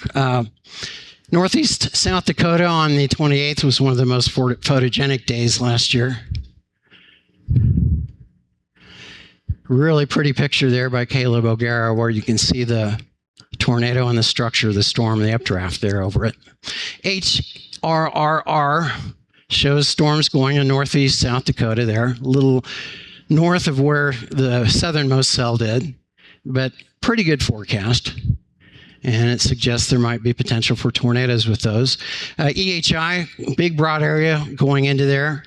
Northeast South Dakota on the 28th was one of the most photogenic days last year. Really pretty picture there by Caleb O'Gara where you can see the tornado and the structure of the storm, the updraft there over it. HRRR shows storms going in northeast South Dakota there, a little north of where the southernmost cell did, but pretty good forecast. And it suggests there might be potential for tornadoes with those. EHI, big broad area going into there.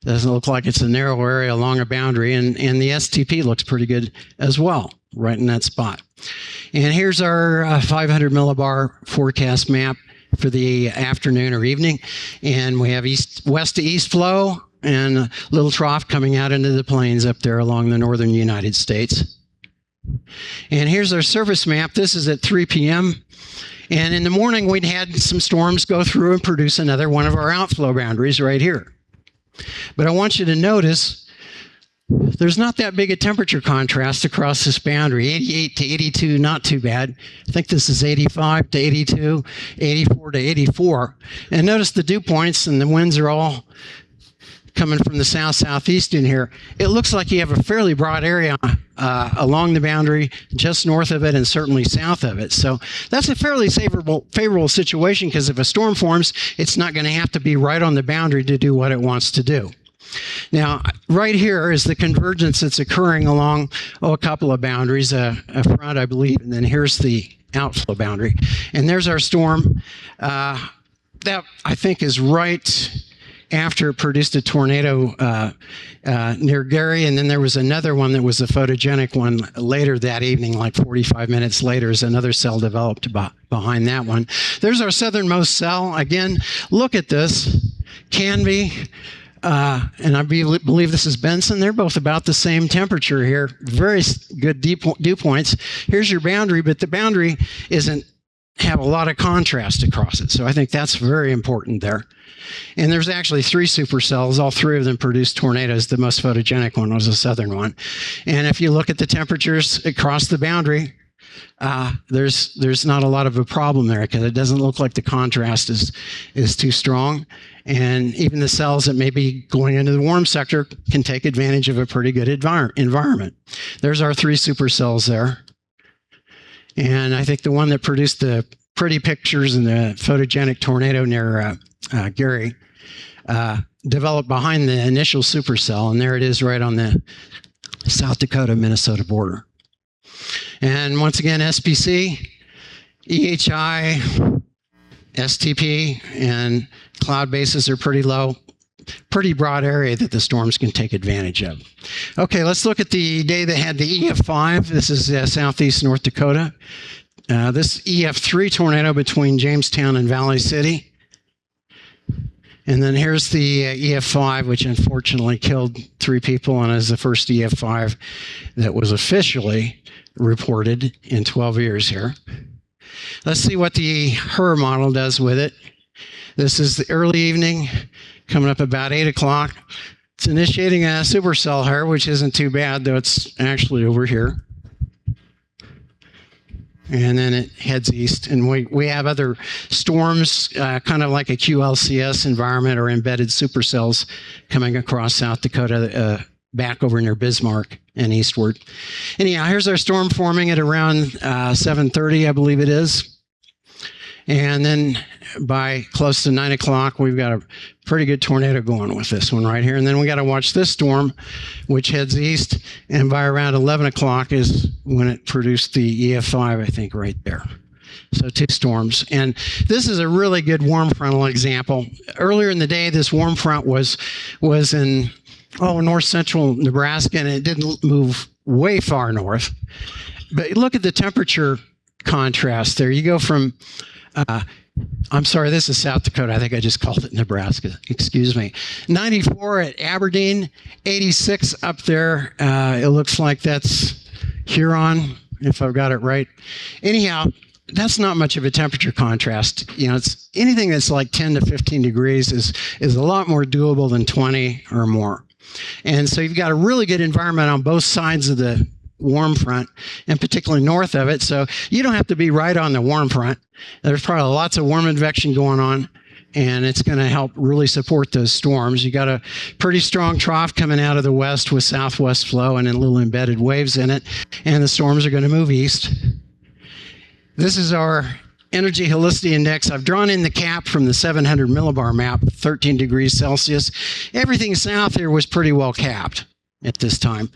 Doesn't look like it's a narrow area along a boundary, and the STP looks pretty good as well, right in that spot. And here's our 500 millibar forecast map for the afternoon or evening. And we have west to east flow and a little trough coming out into the plains up there along the northern United States. And here's our surface map. This is at 3 p.m. And in the morning, we'd had some storms go through and produce another one of our outflow boundaries right here. But I want you to notice there's not that big a temperature contrast across this boundary. 88 to 82, not too bad. I think this is 85 to 82, 84 to 84. And notice the dew points and the winds are all coming from the south-southeast in here. It looks like you have a fairly broad area along the boundary, just north of it and certainly south of it. So that's a fairly favorable situation because if a storm forms, it's not going to have to be right on the boundary to do what it wants to do. Now, right here is the convergence that's occurring along, a couple of boundaries, a front, I believe, and then here's the outflow boundary. And there's our storm. That, I think, is right after it produced a tornado near Gary, and then there was another one that was a photogenic one later that evening, like 45 minutes later, as another cell developed behind that one. There's our southernmost cell. Again, look at this. Canby, and I believe this is Benson. They're both about the same temperature here. Very good dew points. Here's your boundary, but the boundary isn't have a lot of contrast across it. So I think that's very important there. And there's actually 3 supercells. All 3 of them produce tornadoes. The most photogenic one was the southern one. And if you look at the temperatures across the boundary, there's not a lot of a problem there because it doesn't look like the contrast is too strong. And even the cells that may be going into the warm sector can take advantage of a pretty good environment. There's our 3 supercells there. And I think the one that produced the pretty pictures in the photogenic tornado near Gary developed behind the initial supercell, and there it is right on the South Dakota-Minnesota border. And once again, SPC, EHI, STP, and cloud bases are pretty low. Pretty broad area that the storms can take advantage of. Okay, let's look at the day that had the EF5. This is southeast North Dakota. This EF3 tornado between Jamestown and Valley City. And then here's the EF5, which unfortunately killed 3 people and is the first EF5 that was officially reported in 12 years here. Let's see what the HRRR model does with it. This is the early evening, coming up about 8 o'clock. It's initiating a supercell here, which isn't too bad, though it's actually over here. And then it heads east. And we have other storms, kind of like a QLCS environment or embedded supercells coming across South Dakota, back over near Bismarck and eastward. Anyhow, here's our storm forming at around 7:30, I believe it is. And then by close to 9 o'clock, we've got a pretty good tornado going with this one right here. And then we got to watch this storm, which heads east. And by around 11 o'clock is when it produced the EF5, I think, right there. So 2 storms. And this is a really good warm frontal example. Earlier in the day, this warm front was in north central Nebraska, and it didn't move way far north. But look at the temperature contrast there. You go from I'm sorry, this is South Dakota. I think I just called it Nebraska. Excuse me. 94 at Aberdeen, 86 up there. It looks like that's Huron, if I've got it right. Anyhow, that's not much of a temperature contrast. You know, it's anything that's like 10 to 15 degrees is a lot more doable than 20 or more. And so you've got a really good environment on both sides of the warm front, and particularly north of it. So you don't have to be right on the warm front. There's probably lots of warm advection going on and it's going to help really support those storms. You got a pretty strong trough coming out of the west with southwest flow and then little embedded waves in it, and the storms are going to move east. This is our energy helicity index. I've drawn in the cap from the 700 millibar map, 13 degrees Celsius. Everything south here was pretty well capped at this time.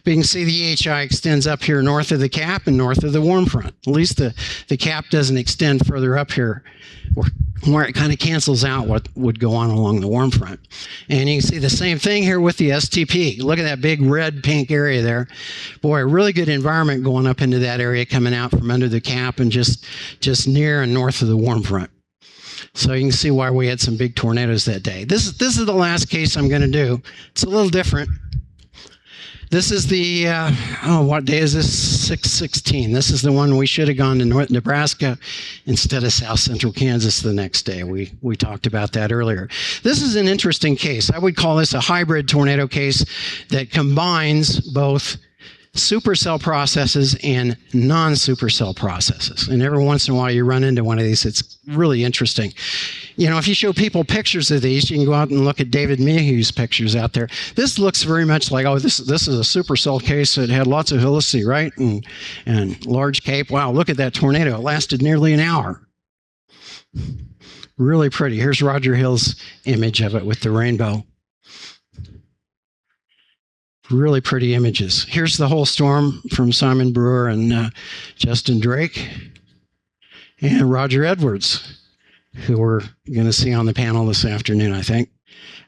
But you can see the EHI extends up here north of the cap and north of the warm front. At least the cap doesn't extend further up here where it kind of cancels out what would go on along the warm front. And you can see the same thing here with the STP. Look at that big red pink area there. Boy, a really good environment going up into that area coming out from under the cap and just near and north of the warm front. So you can see why we had some big tornadoes that day. This is the last case I'm going to do. It's a little different. This is the, what day is this? 6/16. This is the one we should have gone to North Nebraska instead of South Central Kansas the next day. We talked about that earlier. This is an interesting case. I would call this a hybrid tornado case that combines both supercell processes and non-supercell processes. And every once in a while you run into one of these. It's really interesting. You know, if you show people pictures of these, you can go out and look at David Mayhew's pictures out there. This looks very much like, oh, this is a supercell case that had lots of helicity, right? And large cape. Wow, look at that tornado. It lasted nearly an hour. Really pretty. Here's Roger Hill's image of it with the rainbow. Really pretty images. Here's the whole storm from Simon Brewer and Justin Drake and Roger Edwards, who we're going to see on the panel this afternoon, I think.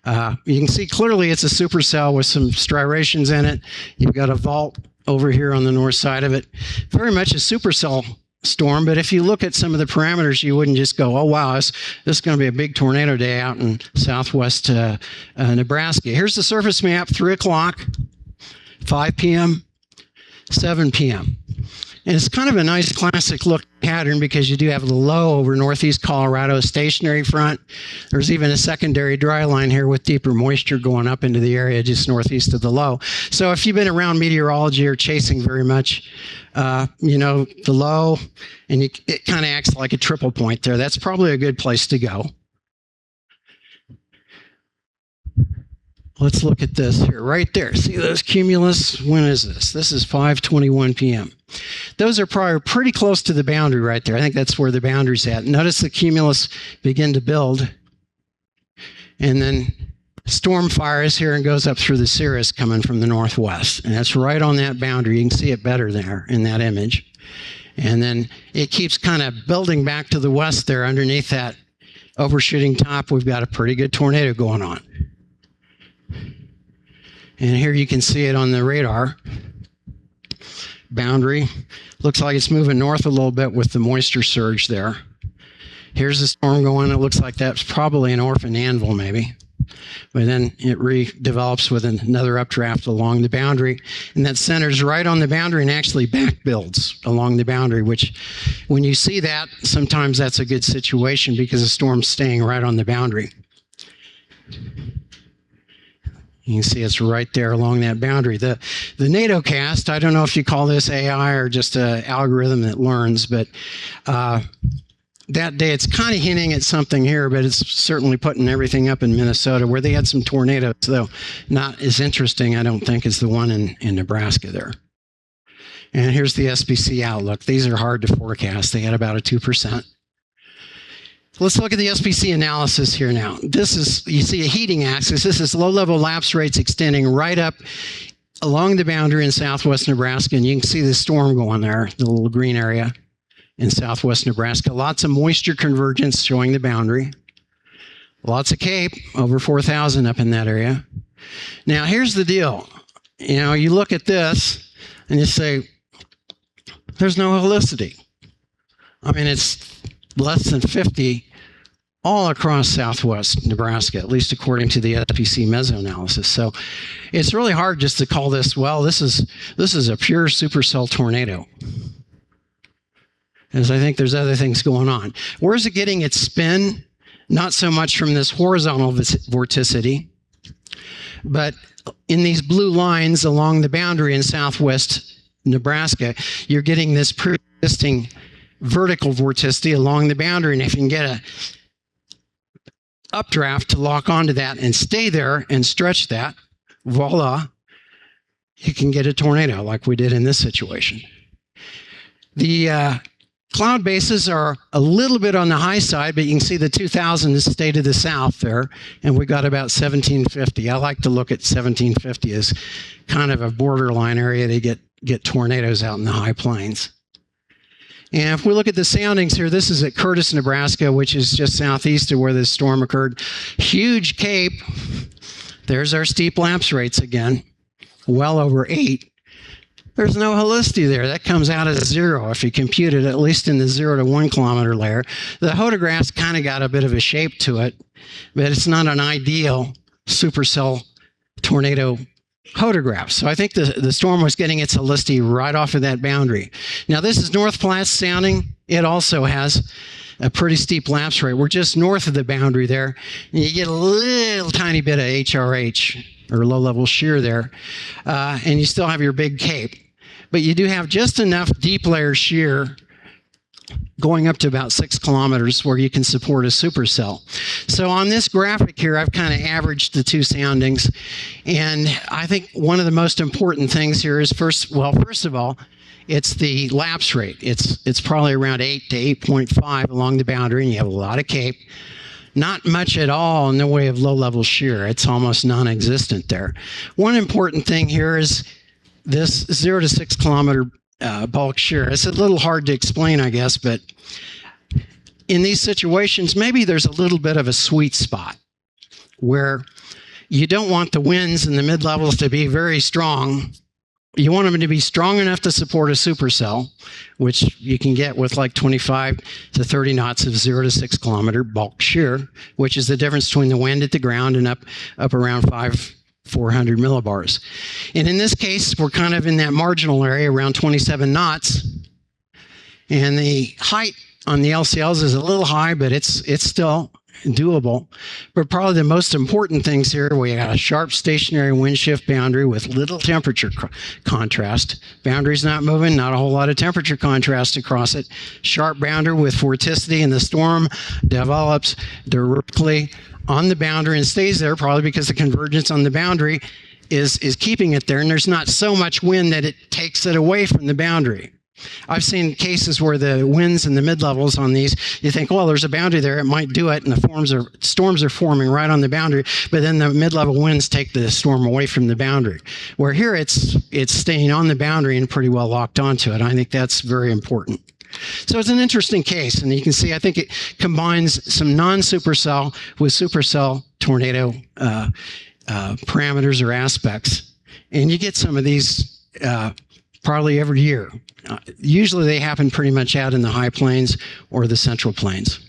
You can see clearly it's a supercell with some striations in it. You've got a vault over here on the north side of it. Very much a supercell storm, but if you look at some of the parameters, you wouldn't just go, oh, wow, this is going to be a big tornado day out in southwest Nebraska. Here's the surface map, 3 o'clock, 5 p.m., 7 p.m. And it's kind of a nice classic look pattern because you do have the low over northeast Colorado, stationary front. There's even a secondary dry line here with deeper moisture going up into the area just northeast of the low. So if you've been around meteorology or chasing very much, you know, the low, and it kind of acts like a triple point there. That's probably a good place to go. Let's look at this here, right there. See those cumulus? When is this? This is 5:21 p.m. Those are probably pretty close to the boundary right there. I think that's where the boundary's at. Notice the cumulus begin to build. And then storm fires here and goes up through the cirrus coming from the northwest. And that's right on that boundary. You can see it better there in that image. And then it keeps kind of building back to the west there underneath that overshooting top. We've got a pretty good tornado going on. And here you can see it on the radar. Boundary. Looks like it's moving north a little bit with the moisture surge there. Here's the storm going. It looks like that's probably an orphan anvil maybe. But then it redevelops with another updraft along the boundary. And that centers right on the boundary and actually back builds along the boundary, which when you see that, sometimes that's a good situation because the storm's staying right on the boundary. You can see it's right there along that boundary. The NATOcast, I don't know if you call this AI or just an algorithm that learns, but that day it's kind of hinting at something here, but it's certainly putting everything up in Minnesota where they had some tornadoes, though not as interesting, I don't think, as the one in Nebraska there. And here's the SPC outlook. These are hard to forecast. They had about a 2%. Let's look at the SPC analysis here now. This is, you see a heating axis. This is low-level lapse rates extending right up along the boundary in southwest Nebraska, and you can see the storm going there, the little green area in southwest Nebraska. Lots of moisture convergence showing the boundary. Lots of CAPE, over 4,000 up in that area. Now, here's the deal. You know, you look at this, and you say, there's no helicity. I mean, it's less than 50 all across southwest Nebraska, at least according to the SPC mesoanalysis. So it's really hard just to call this, well, this is a pure supercell tornado. As I think there's other things going on. Where's it getting its spin? Not so much from this horizontal vorticity, but in these blue lines along the boundary in southwest Nebraska, you're getting this persisting vertical vorticity along the boundary. And if you can get updraft to lock onto that and stay there and stretch that, voila, you can get a tornado like we did in this situation. The cloud bases are a little bit on the high side, but you can see the 2000 is stay to the south there, and we got about 1750. I like to look at 1750 as kind of a borderline area to get tornadoes out in the high plains. And if we look at the soundings here, this is at Curtis, Nebraska, which is just southeast of where this storm occurred. Huge cape. There's our steep lapse rates again, well over 8. There's no helicity there. That comes out as 0 if you compute it, at least in the 0 to 1 kilometer layer. The photograph's kind of got a bit of a shape to it, but it's not an ideal supercell tornado photograph. So I think the storm was getting its helicity right off of that boundary. Now this is North Platte sounding. It also has a pretty steep lapse rate. We're just north of the boundary there, and you get a little tiny bit of HRH or low-level shear there, and you still have your big cape. But you do have just enough deep layer shear going up to about 6 kilometers where you can support a supercell. So on this graphic here, I've kind of averaged the two soundings. And I think one of the most important things here is first of all, it's the lapse rate. It's probably around 8 to 8.5 along the boundary, and you have a lot of cape. Not much at all in the way of low-level shear. It's almost non-existent there. One important thing here is this 0 to 6 kilometer bulk shear. It's a little hard to explain, I guess, but in these situations, maybe there's a little bit of a sweet spot where you don't want the winds in the mid-levels to be very strong. You want them to be strong enough to support a supercell, which you can get with like 25 to 30 knots of 0 to 6 kilometer bulk shear, which is the difference between the wind at the ground and up around 400 millibars. And in this case, we're kind of in that marginal area around 27 knots. And the height on the LCLs is a little high, but it's still doable. But probably the most important things here, we got a sharp stationary wind shift boundary with little temperature contrast. Boundary's not moving, not a whole lot of temperature contrast across it. Sharp boundary with vorticity, and the storm develops directly on the boundary and stays there, probably because the convergence on the boundary is keeping it there, and there's not so much wind that it takes it away from the boundary. I've seen cases where the winds in the mid-levels on these, you think, well, there's a boundary there, it might do it, and the storms are forming right on the boundary, but then the mid-level winds take the storm away from the boundary. Where here it's staying on the boundary and pretty well locked onto it. I think that's very important. So it's an interesting case, and you can see I think it combines some non-supercell with supercell tornado parameters or aspects, and you get some of these probably every year. Usually they happen pretty much out in the high plains or the central plains.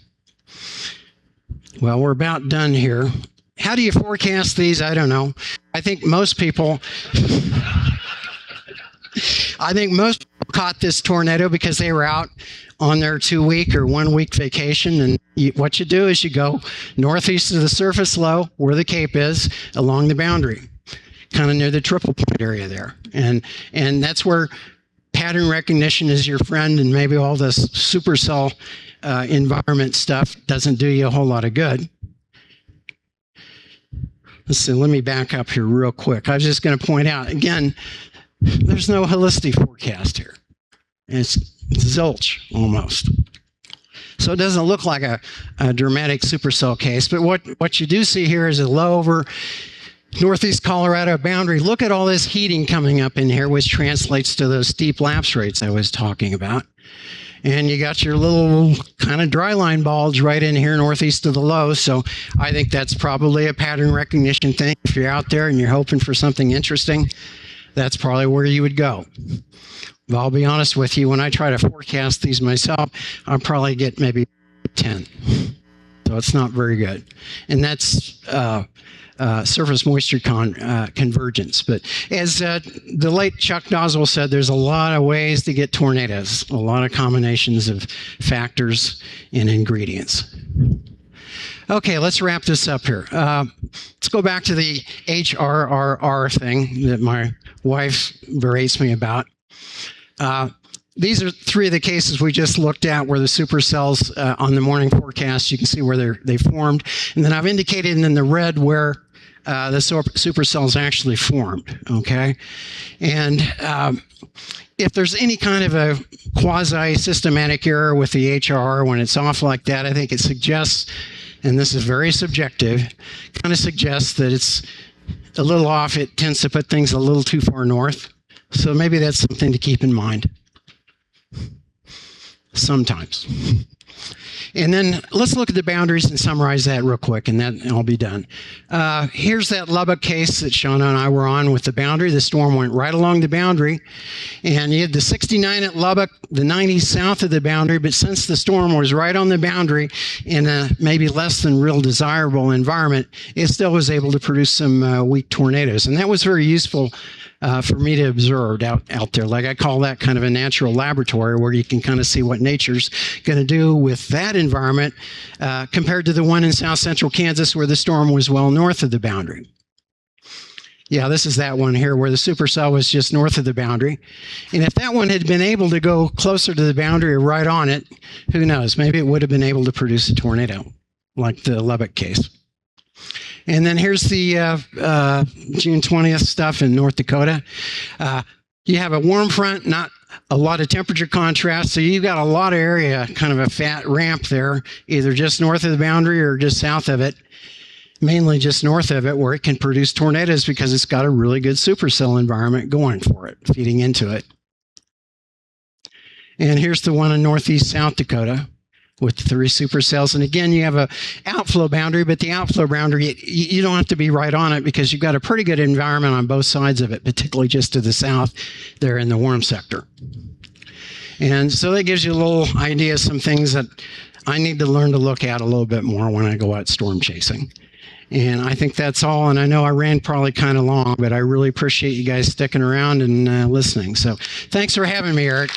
Well, we're about done here. How do you forecast these? I don't know. I think most people caught this tornado because they were out on their 2-week or 1-week vacation. And what you do is you go northeast of the surface low where the cape is along the boundary, kind of near the triple point area there. And that's where pattern recognition is your friend, and maybe all this supercell environment stuff doesn't do you a whole lot of good. Let's see, let me back up here real quick. I was just going to point out, again, there's no helicity forecast here. It's zilch almost. So it doesn't look like a dramatic supercell case, but what you do see here is a low over Northeast Colorado boundary. Look at all this heating coming up in here, which translates to those steep lapse rates I was talking about. And you got your little kind of dry line bulge right in here northeast of the low. So I think that's probably a pattern recognition thing. If you're out there and you're hoping for something interesting, that's probably where you would go. But I'll be honest with you, when I try to forecast these myself, I'll probably get maybe 10. So it's not very good. And that's surface moisture convergence. But as the late Chuck Noswell said, there's a lot of ways to get tornadoes, a lot of combinations of factors and ingredients. Okay, let's wrap this up here. Let's go back to the HRRR thing that my wife berates me about. these are three of the cases we just looked at where the supercells on the morning forecast, you can see where they formed. And then I've indicated in the red where the supercells actually formed, okay? And if there's any kind of a quasi-systematic error with the HRR when it's off like that, I think it suggests, and this is very subjective, kind of suggests that it's a little off. It tends to put things a little too far north. So maybe that's something to keep in mind. Sometimes. And then let's look at the boundaries and summarize that real quick, and then I'll be done. Here's that Lubbock case that Shauna and I were on with the boundary. The storm went right along the boundary, and you had the 69 at Lubbock, the 90 south of the boundary, but since the storm was right on the boundary in a maybe less than real desirable environment, it still was able to produce some weak tornadoes. And that was very useful for me to observe out there. Like I call that kind of a natural laboratory where you can kind of see what nature's going to do with that environment compared to the one in south central Kansas where the storm was well north of the boundary. Yeah, this is that one here where the supercell was just north of the boundary. And if that one had been able to go closer to the boundary or right on it, who knows? Maybe it would have been able to produce a tornado like the Lubbock case. And then here's the June 20th stuff in North Dakota. You have a warm front, not a lot of temperature contrast, so you've got a lot of area, kind of a fat ramp there, either just north of the boundary or just south of it, mainly just north of it, where it can produce tornadoes because it's got a really good supercell environment going for it, feeding into it. And here's the one in northeast South Dakota with 3 supercells. And again, you have a outflow boundary, but the outflow boundary, you don't have to be right on it because you've got a pretty good environment on both sides of it, particularly just to the south there in the warm sector. And so that gives you a little idea of some things that I need to learn to look at a little bit more when I go out storm chasing. And I think that's all. And I know I ran probably kind of long, but I really appreciate you guys sticking around and listening. So thanks for having me, Eric.